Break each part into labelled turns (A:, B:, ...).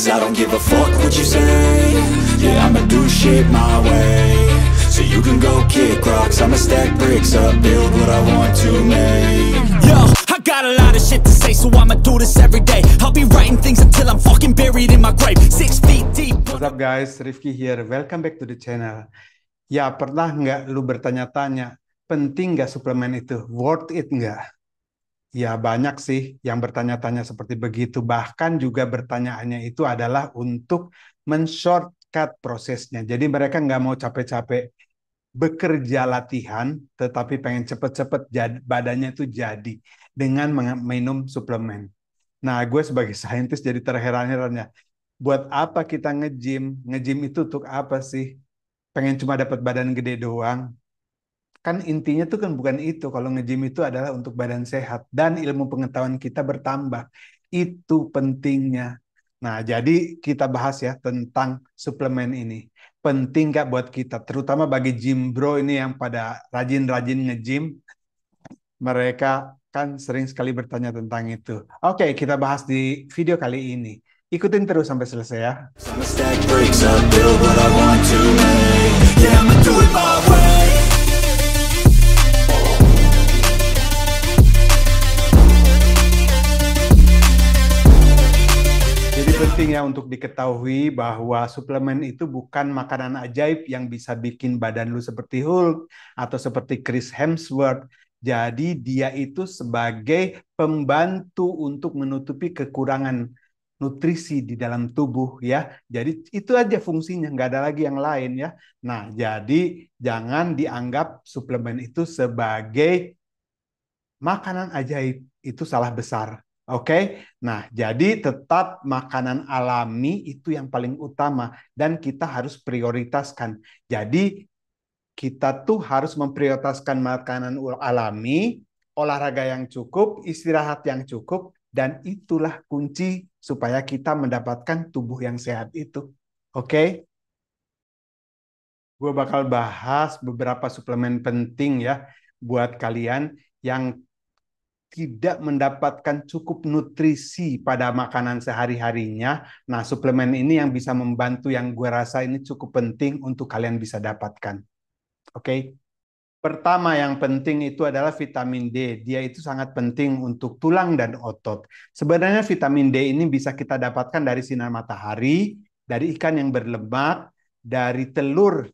A: Cause I don't give a fuck what you say. Yeah, I'ma do shit my way. So you can go kick rocks, I'ma stack bricks up, build what I want to make.
B: Yo, I got a lot of shit to say, so I'ma do this every day. I'll be writing things until I'm fucking buried in my grave. 6 feet deep.
C: What's up guys, Rifki here. Welcome back to the channel. Ya, pernah nggak lu bertanya-tanya, penting nggak suplemen itu? Worth it nggak? Ya, banyak sih yang bertanya-tanya seperti begitu. Bahkan juga bertanyaannya itu adalah untuk men-shortcut prosesnya. Jadi mereka nggak mau capek-capek bekerja latihan, tetapi pengen cepet-cepet badannya itu jadi dengan minum suplemen. Nah, gue sebagai saintis jadi terheran-heran ya. Buat apa kita nge-gym? Nge-gym itu untuk apa sih? Pengen cuma dapat badan gede doang? Kan intinya tuh kan bukan itu. Kalau nge-gym itu adalah untuk badan sehat. Dan ilmu pengetahuan kita bertambah. Itu pentingnya. Nah, jadi kita bahas ya tentang suplemen ini. Penting nggak buat kita? Terutama bagi gym bro ini yang pada rajin-rajin nge-gym. Mereka kan sering sekali bertanya tentang itu. Oke, kita bahas di video kali ini. Ikutin terus sampai selesai ya.
A: I'ma stack bricks up, build what I want to make. Yeah, I'ma do it my way.
C: Jadi penting ya untuk diketahui bahwa suplemen itu bukan makanan ajaib yang bisa bikin badan lu seperti Hulk atau seperti Chris Hemsworth. Jadi dia itu sebagai pembantu untuk menutupi kekurangan nutrisi di dalam tubuh ya. Jadi itu aja fungsinya, nggak ada lagi yang lain ya. Nah, jadi jangan dianggap suplemen itu sebagai makanan ajaib. Itu salah besar. Oke? Nah, jadi tetap makanan alami itu yang paling utama dan kita harus prioritaskan. Jadi kita tuh harus memprioritaskan makanan alami, olahraga yang cukup, istirahat yang cukup, dan itulah kunci supaya kita mendapatkan tubuh yang sehat itu. Oke? Gue bakal bahas beberapa suplemen penting ya buat kalian yang tidak mendapatkan cukup nutrisi pada makanan sehari-harinya. Nah, suplemen ini yang bisa membantu yang gue rasa ini cukup penting untuk kalian bisa dapatkan. Oke? Pertama yang penting itu adalah vitamin D. Dia itu sangat penting untuk tulang dan otot. Sebenarnya vitamin D ini bisa kita dapatkan dari sinar matahari, dari ikan yang berlemak, dari telur,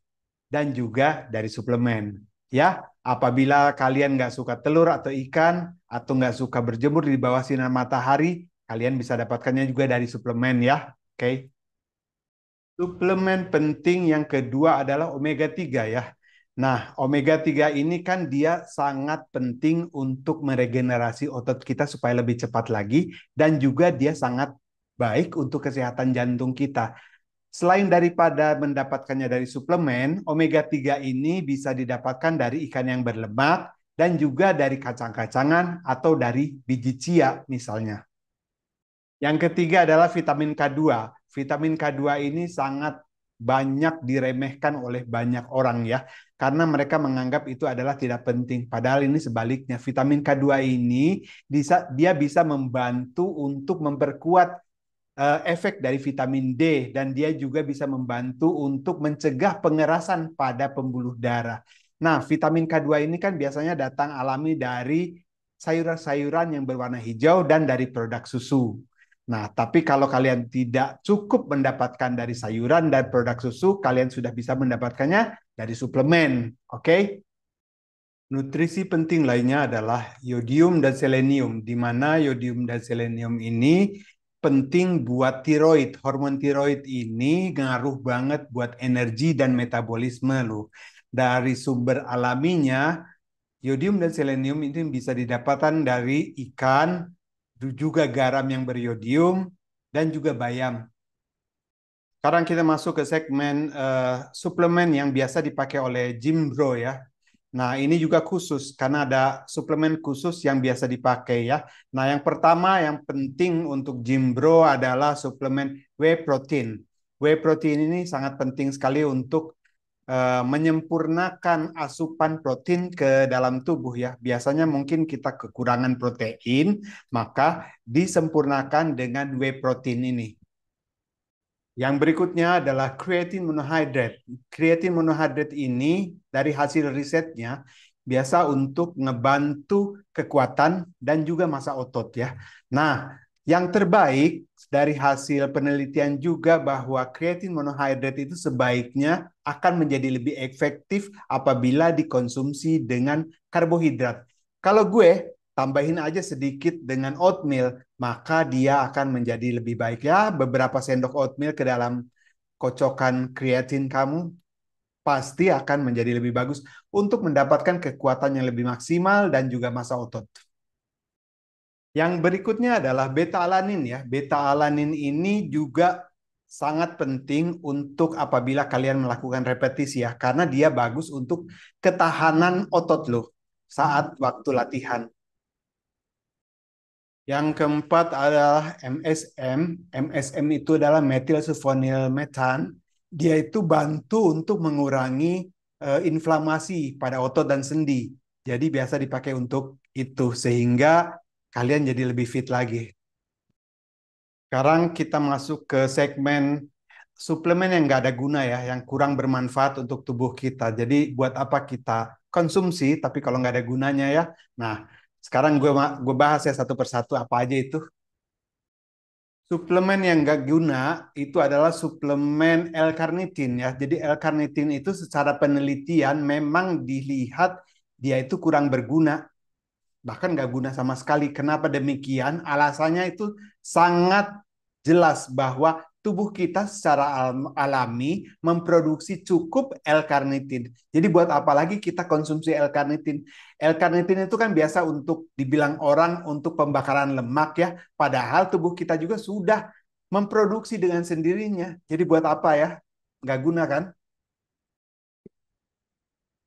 C: dan juga dari suplemen. Ya, apabila kalian nggak suka telur atau ikan, atau nggak suka berjemur di bawah sinar matahari, kalian bisa dapatkannya juga dari suplemen ya. Oke. Suplemen penting yang kedua adalah omega 3 ya. Nah, omega 3 ini kan dia sangat penting untuk meregenerasi otot kita supaya lebih cepat lagi dan juga dia sangat baik untuk kesehatan jantung kita. Selain daripada mendapatkannya dari suplemen, omega 3 ini bisa didapatkan dari ikan yang berlemak dan juga dari kacang-kacangan atau dari biji chia misalnya. Yang ketiga adalah vitamin K2. Vitamin K2 ini sangat banyak diremehkan oleh banyak orang ya. Karena mereka menganggap itu adalah tidak penting. Padahal ini sebaliknya. Vitamin K2 ini dia bisa membantu untuk memperkuat efek dari vitamin D. Dan dia juga bisa membantu untuk mencegah pengerasan pada pembuluh darah. Nah, vitamin K2 ini kan biasanya datang alami dari sayuran-sayuran yang berwarna hijau dan dari produk susu. Nah, tapi kalau kalian tidak cukup mendapatkan dari sayuran dan produk susu, kalian sudah bisa mendapatkannya dari suplemen. Oke? Nutrisi penting lainnya adalah yodium dan selenium, di mana yodium dan selenium ini penting buat tiroid. Hormon tiroid ini ngaruh banget buat energi dan metabolisme loh. Dari sumber alaminya, yodium dan selenium ini bisa didapatkan dari ikan, juga garam yang beryodium, dan juga bayam. Sekarang kita masuk ke segmen suplemen yang biasa dipakai oleh gym bro ya. Nah, ini juga khusus karena ada suplemen khusus yang biasa dipakai ya. Nah, yang pertama yang penting untuk gym bro adalah suplemen whey protein. Whey protein ini sangat penting sekali untuk menyempurnakan asupan protein ke dalam tubuh ya. Biasanya mungkin kita kekurangan protein, maka disempurnakan dengan whey protein ini. Yang berikutnya adalah creatine monohydrate. Creatine monohydrate ini dari hasil risetnya biasa untuk ngebantu kekuatan dan juga massa otot ya. Nah, yang terbaik dari hasil penelitian juga bahwa creatine monohydrate itu sebaiknya akan menjadi lebih efektif apabila dikonsumsi dengan karbohidrat. Kalau gue tambahin aja sedikit dengan oatmeal, maka dia akan menjadi lebih baik ya. Beberapa sendok oatmeal ke dalam kocokan kreatin kamu pasti akan menjadi lebih bagus untuk mendapatkan kekuatan yang lebih maksimal dan juga massa otot. Yang berikutnya adalah beta-alanin ya. Beta-alanin ini juga sangat penting untuk apabila kalian melakukan repetisi ya, karena dia bagus untuk ketahanan otot lo saat waktu latihan. Yang keempat adalah MSM. MSM itu adalah metilsulfonylmethan. Dia itu bantu untuk mengurangi inflamasi pada otot dan sendi. Jadi biasa dipakai untuk itu sehingga kalian jadi lebih fit lagi. Sekarang kita masuk ke segmen suplemen yang nggak ada guna ya, yang kurang bermanfaat untuk tubuh kita. Jadi buat apa kita konsumsi, tapi kalau nggak ada gunanya ya. Nah, sekarang gue bahas ya satu persatu apa aja itu. Suplemen yang nggak guna itu adalah suplemen L-carnitin ya. Jadi L-carnitin itu secara penelitian memang dilihat dia itu kurang berguna. Bahkan nggak guna sama sekali. Kenapa demikian? Alasannya itu sangat jelas bahwa tubuh kita secara alami memproduksi cukup L-carnitin. Jadi buat apa lagi kita konsumsi L-carnitin? L-carnitin itu kan biasa untuk dibilang orang untuk pembakaran lemak ya. Padahal tubuh kita juga sudah memproduksi dengan sendirinya. Jadi buat apa ya? Nggak guna kan?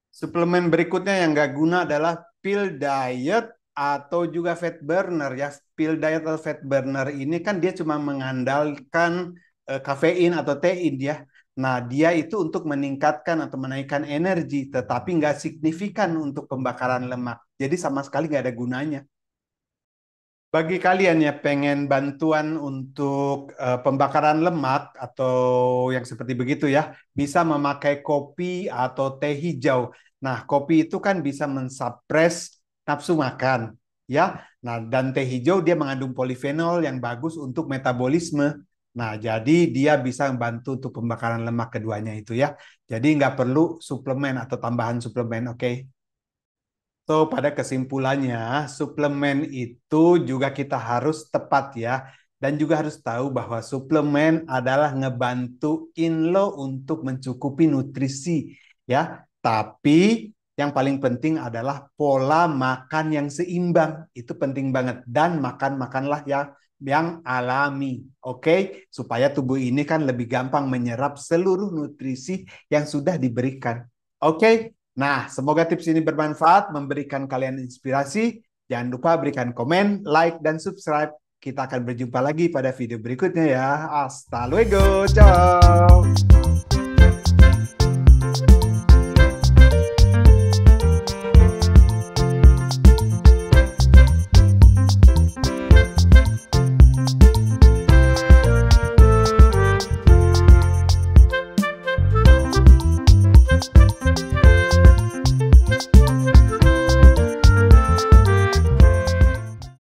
C: Suplemen berikutnya yang nggak guna adalah pill diet atau juga fat burner ya. Pill diet atau fat burner ini kan dia cuma mengandalkan kafein atau tein ya. Nah, dia itu untuk meningkatkan atau menaikkan energi, tetapi nggak signifikan untuk pembakaran lemak. Jadi sama sekali nggak ada gunanya. Bagi kalian ya pengen bantuan untuk pembakaran lemak atau yang seperti begitu ya, bisa memakai kopi atau teh hijau. Nah, kopi itu kan bisa mensupres nafsu makan, ya. Nah, dan teh hijau dia mengandung polifenol yang bagus untuk metabolisme. Nah, jadi dia bisa membantu untuk pembakaran lemak keduanya itu ya. Jadi nggak perlu suplemen atau tambahan suplemen, oke? So, pada kesimpulannya, suplemen itu juga kita harus tepat ya. Dan juga harus tahu bahwa suplemen adalah ngebantuin lo untuk mencukupi nutrisi ya. Tapi yang paling penting adalah pola makan yang seimbang. Itu penting banget. Dan makanlah yang alami. Oke? Supaya tubuh ini kan lebih gampang menyerap seluruh nutrisi yang sudah diberikan. Oke? Nah, semoga tips ini bermanfaat, memberikan kalian inspirasi. Jangan lupa berikan komen, like, dan subscribe. Kita akan berjumpa lagi pada video berikutnya ya. Hasta luego, ciao!